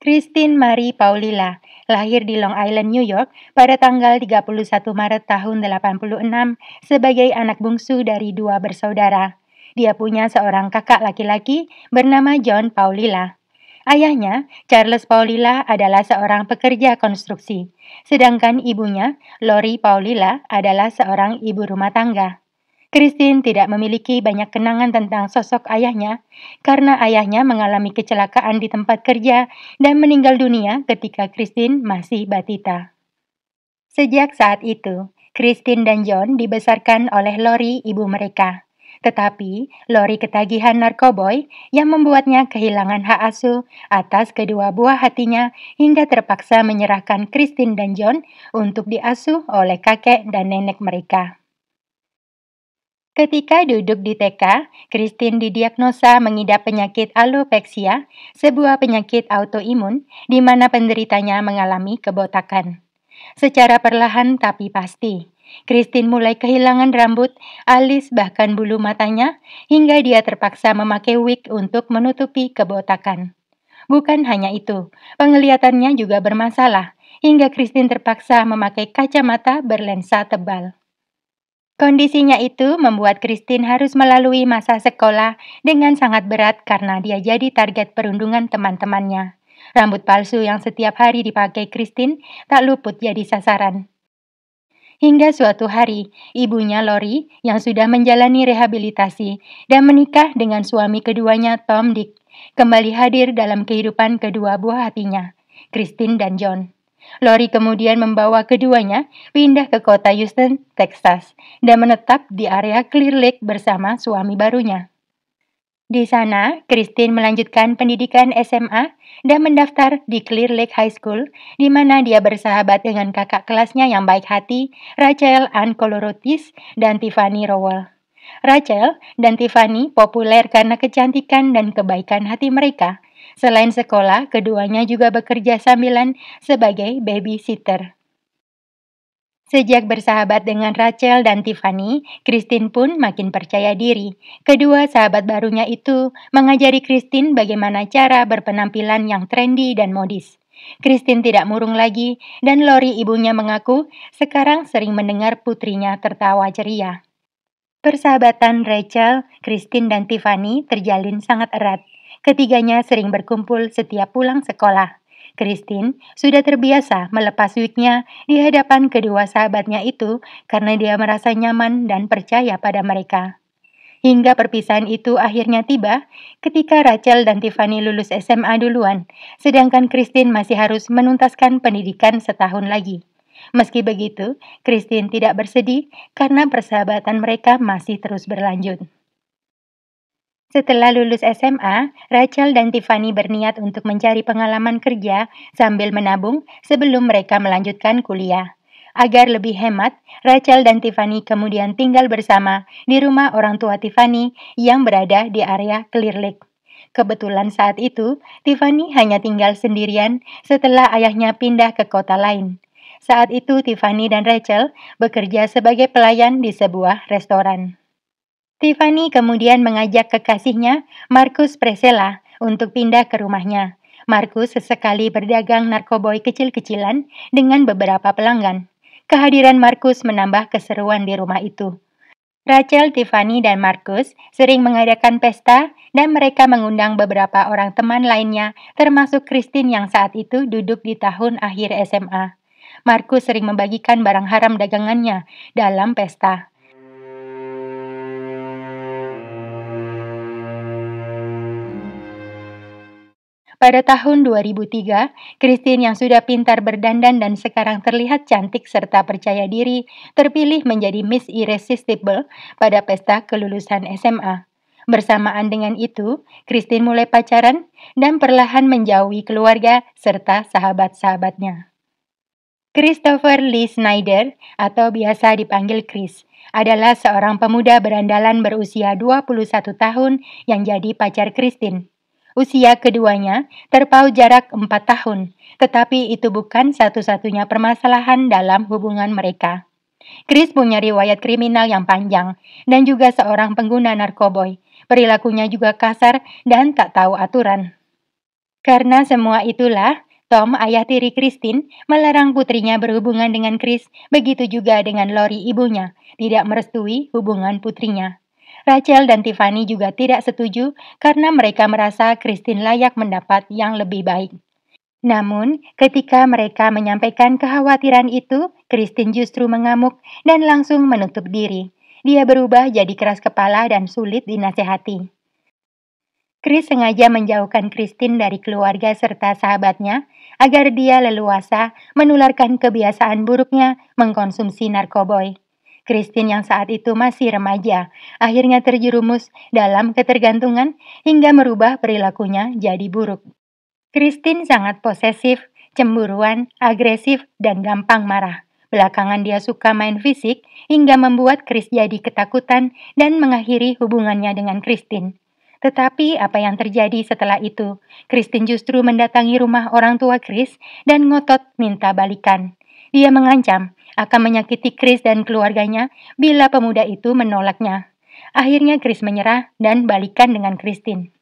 Christine Marie Paulila lahir di Long Island, New York pada tanggal 31 Maret tahun 86 sebagai anak bungsu dari dua bersaudara. Dia punya seorang kakak laki-laki bernama John Paulila. Ayahnya, Charles Paulila, adalah seorang pekerja konstruksi, sedangkan ibunya, Lori Paulila, adalah seorang ibu rumah tangga. Christine tidak memiliki banyak kenangan tentang sosok ayahnya karena ayahnya mengalami kecelakaan di tempat kerja dan meninggal dunia ketika Christine masih batita. Sejak saat itu, Christine dan John dibesarkan oleh Lori, ibu mereka. Tetapi, Lori ketagihan narkoboy yang membuatnya kehilangan hak asuh atas kedua buah hatinya hingga terpaksa menyerahkan Christine dan John untuk diasuh oleh kakek dan nenek mereka. Ketika duduk di TK, Christine didiagnosa mengidap penyakit alopecia, sebuah penyakit autoimun di mana penderitanya mengalami kebotakan. Secara perlahan tapi pasti, Christine mulai kehilangan rambut, alis, bahkan bulu matanya, hingga dia terpaksa memakai wig untuk menutupi kebotakan. Bukan hanya itu, penglihatannya juga bermasalah, hingga Christine terpaksa memakai kacamata berlensa tebal. Kondisinya itu membuat Christine harus melalui masa sekolah dengan sangat berat karena dia jadi target perundungan teman-temannya. Rambut palsu yang setiap hari dipakai Christine tak luput jadi sasaran. Hingga suatu hari, ibunya Lori yang sudah menjalani rehabilitasi dan menikah dengan suami keduanya Tom Dick, kembali hadir dalam kehidupan kedua buah hatinya, Christine dan John. Lori kemudian membawa keduanya pindah ke kota Houston, Texas, dan menetap di area Clear Lake bersama suami barunya. Di sana, Christine melanjutkan pendidikan SMA dan mendaftar di Clear Lake High School, di mana dia bersahabat dengan kakak kelasnya yang baik hati, Rachel Ann Colorotis dan Tiffany Rowell. Rachel dan Tiffany populer karena kecantikan dan kebaikan hati mereka. Selain sekolah, keduanya juga bekerja sambilan sebagai babysitter. Sejak bersahabat dengan Rachel dan Tiffany, Christine pun makin percaya diri. Kedua sahabat barunya itu mengajari Christine bagaimana cara berpenampilan yang trendy dan modis. Christine tidak murung lagi, dan Lori ibunya mengaku sekarang sering mendengar putrinya tertawa ceria. Persahabatan Rachel, Christine, dan Tiffany terjalin sangat erat. Ketiganya sering berkumpul setiap pulang sekolah. Christine sudah terbiasa melepas wignya di hadapan kedua sahabatnya itu karena dia merasa nyaman dan percaya pada mereka. Hingga perpisahan itu akhirnya tiba ketika Rachel dan Tiffany lulus SMA duluan, sedangkan Christine masih harus menuntaskan pendidikan setahun lagi. Meski begitu, Christine tidak bersedih karena persahabatan mereka masih terus berlanjut. Setelah lulus SMA, Rachel dan Tiffany berniat untuk mencari pengalaman kerja sambil menabung sebelum mereka melanjutkan kuliah. Agar lebih hemat, Rachel dan Tiffany kemudian tinggal bersama di rumah orang tua Tiffany yang berada di area Clear Lake. Kebetulan saat itu, Tiffany hanya tinggal sendirian setelah ayahnya pindah ke kota lain. Saat itu, Tiffany dan Rachel bekerja sebagai pelayan di sebuah restoran. Tiffany kemudian mengajak kekasihnya, Marcus Presela, untuk pindah ke rumahnya. Marcus sesekali berdagang narkoboy kecil-kecilan dengan beberapa pelanggan. Kehadiran Marcus menambah keseruan di rumah itu. Rachel, Tiffany, dan Marcus sering mengadakan pesta dan mereka mengundang beberapa orang teman lainnya, termasuk Christine yang saat itu duduk di tahun akhir SMA. Marcus sering membagikan barang haram dagangannya dalam pesta. Pada tahun 2003, Christine yang sudah pintar berdandan dan sekarang terlihat cantik serta percaya diri, terpilih menjadi Miss Irresistible pada pesta kelulusan SMA. Bersamaan dengan itu, Christine mulai pacaran dan perlahan menjauhi keluarga serta sahabat-sahabatnya. Christopher Lee Snyder, atau biasa dipanggil Chris, adalah seorang pemuda berandalan berusia 21 tahun yang jadi pacar Christine. Usia keduanya terpaut jarak 4 tahun, tetapi itu bukan satu-satunya permasalahan dalam hubungan mereka. Chris punya riwayat kriminal yang panjang dan juga seorang pengguna narkoboy. Perilakunya juga kasar dan tak tahu aturan. Karena semua itulah, Tom, ayah tiri Christine, melarang putrinya berhubungan dengan Chris, begitu juga dengan Lori ibunya, tidak merestui hubungan putrinya. Rachel dan Tiffany juga tidak setuju karena mereka merasa Christine layak mendapat yang lebih baik. Namun, ketika mereka menyampaikan kekhawatiran itu, Christine justru mengamuk dan langsung menutup diri. Dia berubah jadi keras kepala dan sulit dinasehati. Chris sengaja menjauhkan Christine dari keluarga serta sahabatnya agar dia leluasa menularkan kebiasaan buruknya mengkonsumsi narkoboy. Christine yang saat itu masih remaja, akhirnya terjerumus dalam ketergantungan hingga merubah perilakunya jadi buruk. Christine sangat posesif, cemburuan, agresif, dan gampang marah. Belakangan dia suka main fisik hingga membuat Chris jadi ketakutan dan mengakhiri hubungannya dengan Christine. Tetapi apa yang terjadi setelah itu? Christine justru mendatangi rumah orang tua Chris dan ngotot minta balikan. Dia mengancam akan menyakiti Chris dan keluarganya bila pemuda itu menolaknya. Akhirnya Chris menyerah dan balikan dengan Christine.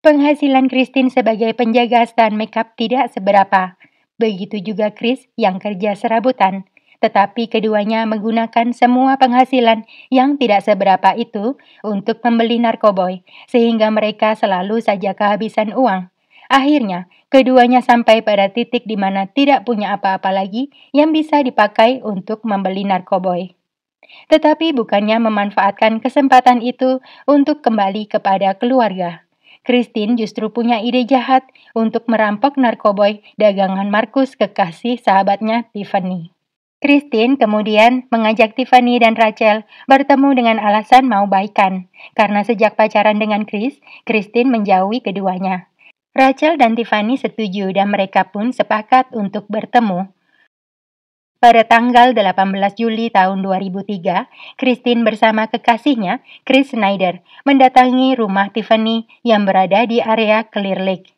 Penghasilan Christine sebagai penjaga stand makeup tidak seberapa. Begitu juga Chris yang kerja serabutan. Tetapi keduanya menggunakan semua penghasilan yang tidak seberapa itu untuk membeli narkoboy, sehingga mereka selalu saja kehabisan uang. Akhirnya, keduanya sampai pada titik di mana tidak punya apa-apa lagi yang bisa dipakai untuk membeli narkoboy. Tetapi bukannya memanfaatkan kesempatan itu untuk kembali kepada keluarga. Christine justru punya ide jahat untuk merampok narkoboy dagangan Markus kekasih sahabatnya Tiffany. Christine kemudian mengajak Tiffany dan Rachel bertemu dengan alasan mau baikan. Karena sejak pacaran dengan Chris, Christine menjauhi keduanya. Rachel dan Tiffany setuju dan mereka pun sepakat untuk bertemu. Pada tanggal 18 Juli tahun 2003, Christine bersama kekasihnya, Chris Snyder, mendatangi rumah Tiffany yang berada di area Clear Lake.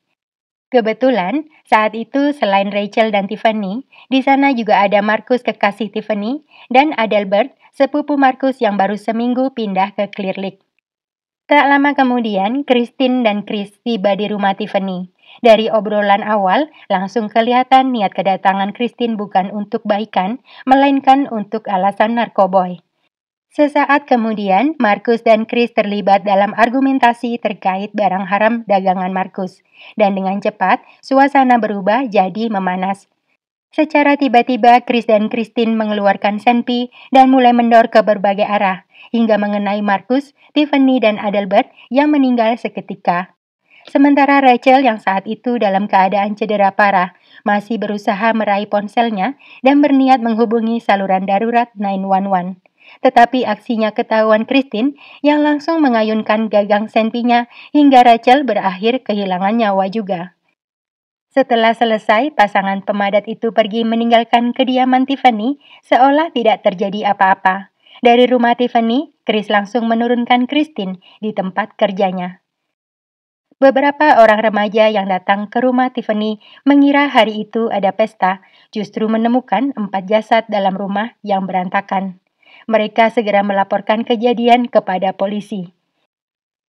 Kebetulan, saat itu selain Rachel dan Tiffany, di sana juga ada Markus kekasih Tiffany dan Adelbert, sepupu Markus yang baru seminggu pindah ke Clear Lake. Tak lama kemudian, Christine dan Chris tiba di rumah Tiffany. Dari obrolan awal, langsung kelihatan niat kedatangan Christine bukan untuk baikan, melainkan untuk alasan narkoboy. Sesaat kemudian, Markus dan Chris terlibat dalam argumentasi terkait barang haram dagangan Markus. Dan dengan cepat, suasana berubah jadi memanas. Secara tiba-tiba, Chris dan Christine mengeluarkan senpi dan mulai mendor ke berbagai arah, hingga mengenai Markus, Tiffany, dan Adelbert yang meninggal seketika. Sementara Rachel yang saat itu dalam keadaan cedera parah, masih berusaha meraih ponselnya dan berniat menghubungi saluran darurat 911. Tetapi aksinya ketahuan Christine yang langsung mengayunkan gagang senpinya hingga Rachel berakhir kehilangan nyawa juga. Setelah selesai, pasangan pemadat itu pergi meninggalkan kediaman Tiffany seolah tidak terjadi apa-apa. Dari rumah Tiffany, Chris langsung menurunkan Christine di tempat kerjanya. Beberapa orang remaja yang datang ke rumah Tiffany mengira hari itu ada pesta, justru menemukan 4 jasad dalam rumah yang berantakan. Mereka segera melaporkan kejadian kepada polisi.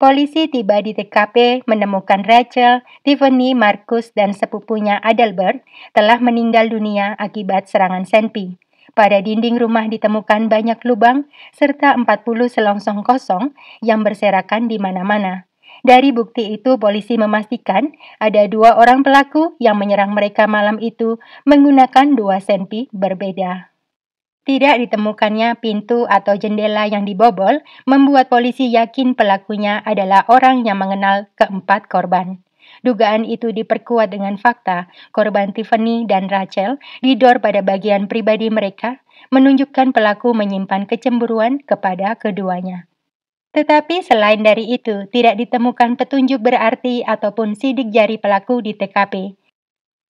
Polisi tiba di TKP menemukan Rachel, Tiffany, Markus, dan sepupunya Adelbert telah meninggal dunia akibat serangan senpi. Pada dinding rumah ditemukan banyak lubang serta 40 selongsong kosong yang berserakan di mana-mana. Dari bukti itu, polisi memastikan ada 2 orang pelaku yang menyerang mereka malam itu menggunakan 2 senpi berbeda. Tidak ditemukannya pintu atau jendela yang dibobol membuat polisi yakin pelakunya adalah orang yang mengenal keempat korban. Dugaan itu diperkuat dengan fakta korban Tiffany dan Rachel didor pada bagian pribadi mereka, menunjukkan pelaku menyimpan kecemburuan kepada keduanya. Tetapi selain dari itu, tidak ditemukan petunjuk berarti ataupun sidik jari pelaku di TKP.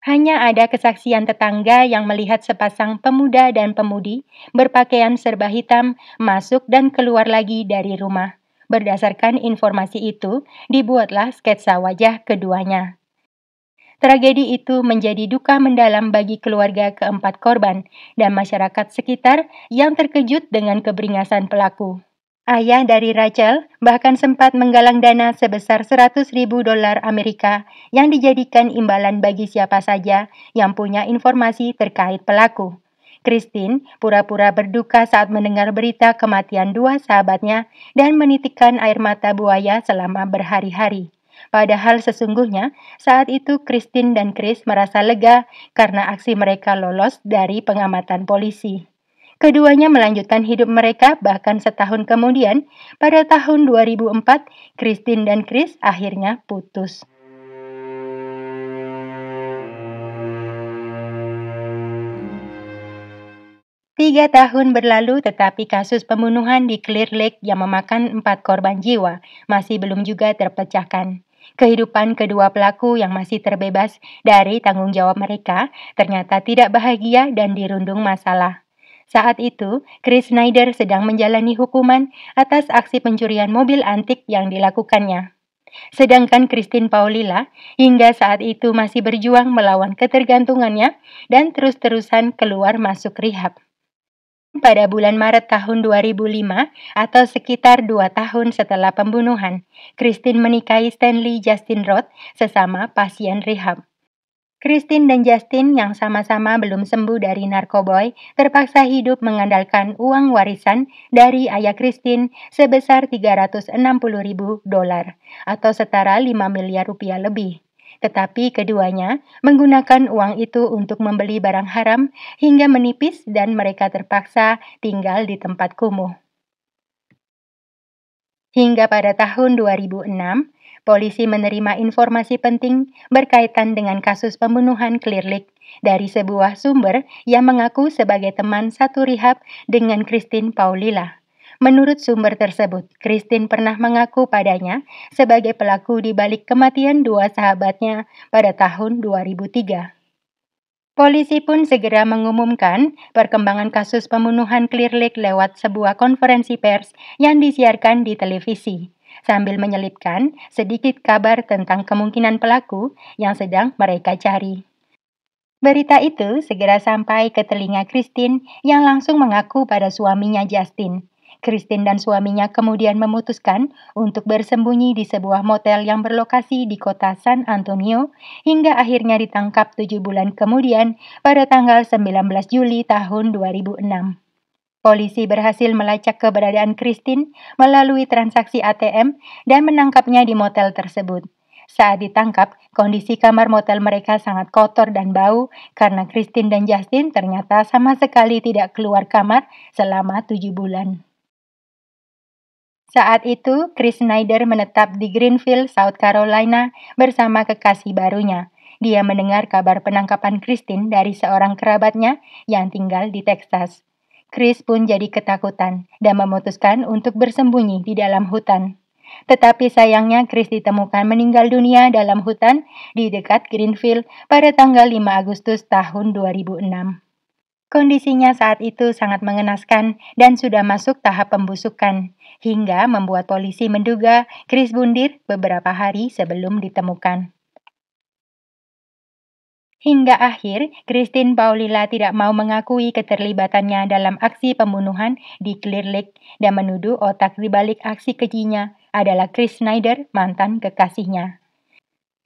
Hanya ada kesaksian tetangga yang melihat sepasang pemuda dan pemudi berpakaian serba hitam masuk dan keluar lagi dari rumah. Berdasarkan informasi itu, dibuatlah sketsa wajah keduanya. Tragedi itu menjadi duka mendalam bagi keluarga keempat korban dan masyarakat sekitar yang terkejut dengan keberingasan pelaku. Ayah dari Rachel bahkan sempat menggalang dana sebesar 100.000 dolar Amerika yang dijadikan imbalan bagi siapa saja yang punya informasi terkait pelaku. Christine pura-pura berduka saat mendengar berita kematian dua sahabatnya dan menitikkan air mata buaya selama berhari-hari. Padahal sesungguhnya saat itu Christine dan Chris merasa lega karena aksi mereka lolos dari pengamatan polisi. Keduanya melanjutkan hidup mereka bahkan setahun kemudian, pada tahun 2004, Christine dan Chris akhirnya putus. Tiga tahun berlalu tetapi kasus pembunuhan di Clear Lake yang memakan 4 korban jiwa masih belum juga terpecahkan. Kehidupan kedua pelaku yang masih terbebas dari tanggung jawab mereka ternyata tidak bahagia dan dirundung masalah. Saat itu, Chris Snyder sedang menjalani hukuman atas aksi pencurian mobil antik yang dilakukannya. Sedangkan Christine Paulila hingga saat itu masih berjuang melawan ketergantungannya dan terus-terusan keluar masuk rehab. Pada bulan Maret tahun 2005 atau sekitar 2 tahun setelah pembunuhan, Christine menikahi Stanley Justin Roth, sesama pasien rehab. Christine dan Justin yang sama-sama belum sembuh dari narkoboy terpaksa hidup mengandalkan uang warisan dari ayah Christine sebesar 360.000 dolar atau setara 5 miliar rupiah lebih. Tetapi keduanya menggunakan uang itu untuk membeli barang haram hingga menipis dan mereka terpaksa tinggal di tempat kumuh. Hingga pada tahun 2006, polisi menerima informasi penting berkaitan dengan kasus pembunuhan Clear Lake dari sebuah sumber yang mengaku sebagai teman satu rehab dengan Christine Paulila. Menurut sumber tersebut, Christine pernah mengaku padanya sebagai pelaku di balik kematian dua sahabatnya pada tahun 2003. Polisi pun segera mengumumkan perkembangan kasus pembunuhan Clear Lake lewat sebuah konferensi pers yang disiarkan di televisi, sambil menyelipkan sedikit kabar tentang kemungkinan pelaku yang sedang mereka cari. Berita itu segera sampai ke telinga Christine yang langsung mengaku pada suaminya Justin. Christine dan suaminya kemudian memutuskan untuk bersembunyi di sebuah motel yang berlokasi di kota San Antonio hingga akhirnya ditangkap 7 bulan kemudian pada tanggal 19 Juli tahun 2006. Polisi berhasil melacak keberadaan Christine melalui transaksi ATM dan menangkapnya di motel tersebut. Saat ditangkap, kondisi kamar motel mereka sangat kotor dan bau karena Christine dan Justin ternyata sama sekali tidak keluar kamar selama 7 bulan. Saat itu, Chris Snyder menetap di Greenville, South Carolina bersama kekasih barunya. Dia mendengar kabar penangkapan Christine dari seorang kerabatnya yang tinggal di Texas. Chris pun jadi ketakutan dan memutuskan untuk bersembunyi di dalam hutan. Tetapi sayangnya Chris ditemukan meninggal dunia dalam hutan di dekat Greenville pada tanggal 5 Agustus tahun 2006. Kondisinya saat itu sangat mengenaskan dan sudah masuk tahap pembusukan, hingga membuat polisi menduga Chris bundir beberapa hari sebelum ditemukan. Hingga akhir, Christine Paulila tidak mau mengakui keterlibatannya dalam aksi pembunuhan di Clear Lake dan menuduh otak di balik aksi kejinya adalah Chris Snyder, mantan kekasihnya.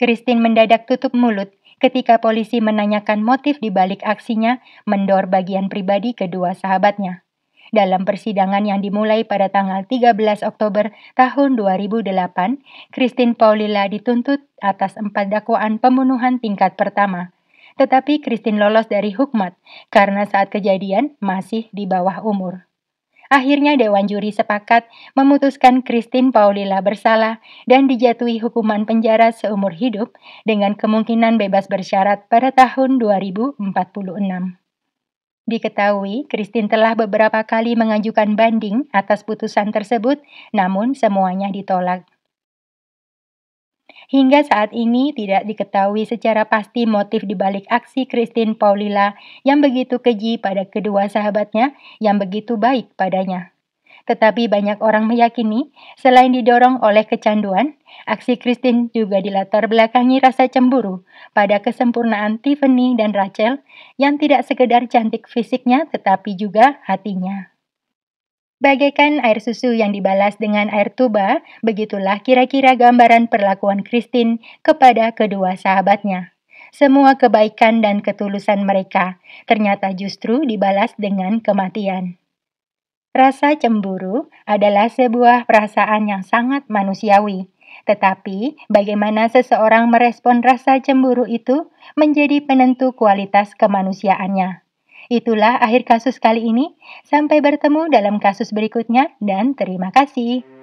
Christine mendadak tutup mulut ketika polisi menanyakan motif di balik aksinya mendor bagian pribadi kedua sahabatnya. Dalam persidangan yang dimulai pada tanggal 13 Oktober tahun 2008, Christine Paulila dituntut atas 4 dakwaan pembunuhan tingkat pertama. Tetapi Christine lolos dari hukmat karena saat kejadian masih di bawah umur. Akhirnya Dewan Juri sepakat memutuskan Christine Paulila bersalah dan dijatuhi hukuman penjara seumur hidup dengan kemungkinan bebas bersyarat pada tahun 2046. Diketahui, Christine telah beberapa kali mengajukan banding atas putusan tersebut, namun semuanya ditolak. Hingga saat ini tidak diketahui secara pasti motif di balik aksi Christine Paulila yang begitu keji pada kedua sahabatnya yang begitu baik padanya. Tetapi banyak orang meyakini, selain didorong oleh kecanduan, aksi Christine juga dilatar belakangi rasa cemburu pada kesempurnaan Tiffany dan Rachel yang tidak sekedar cantik fisiknya tetapi juga hatinya. Bagaikan air susu yang dibalas dengan air tuba, begitulah kira-kira gambaran perlakuan Christine kepada kedua sahabatnya. Semua kebaikan dan ketulusan mereka ternyata justru dibalas dengan kematian. Rasa cemburu adalah sebuah perasaan yang sangat manusiawi. Tetapi, bagaimana seseorang merespon rasa cemburu itu menjadi penentu kualitas kemanusiaannya. Itulah akhir kasus kali ini. Sampai bertemu dalam kasus berikutnya dan terima kasih.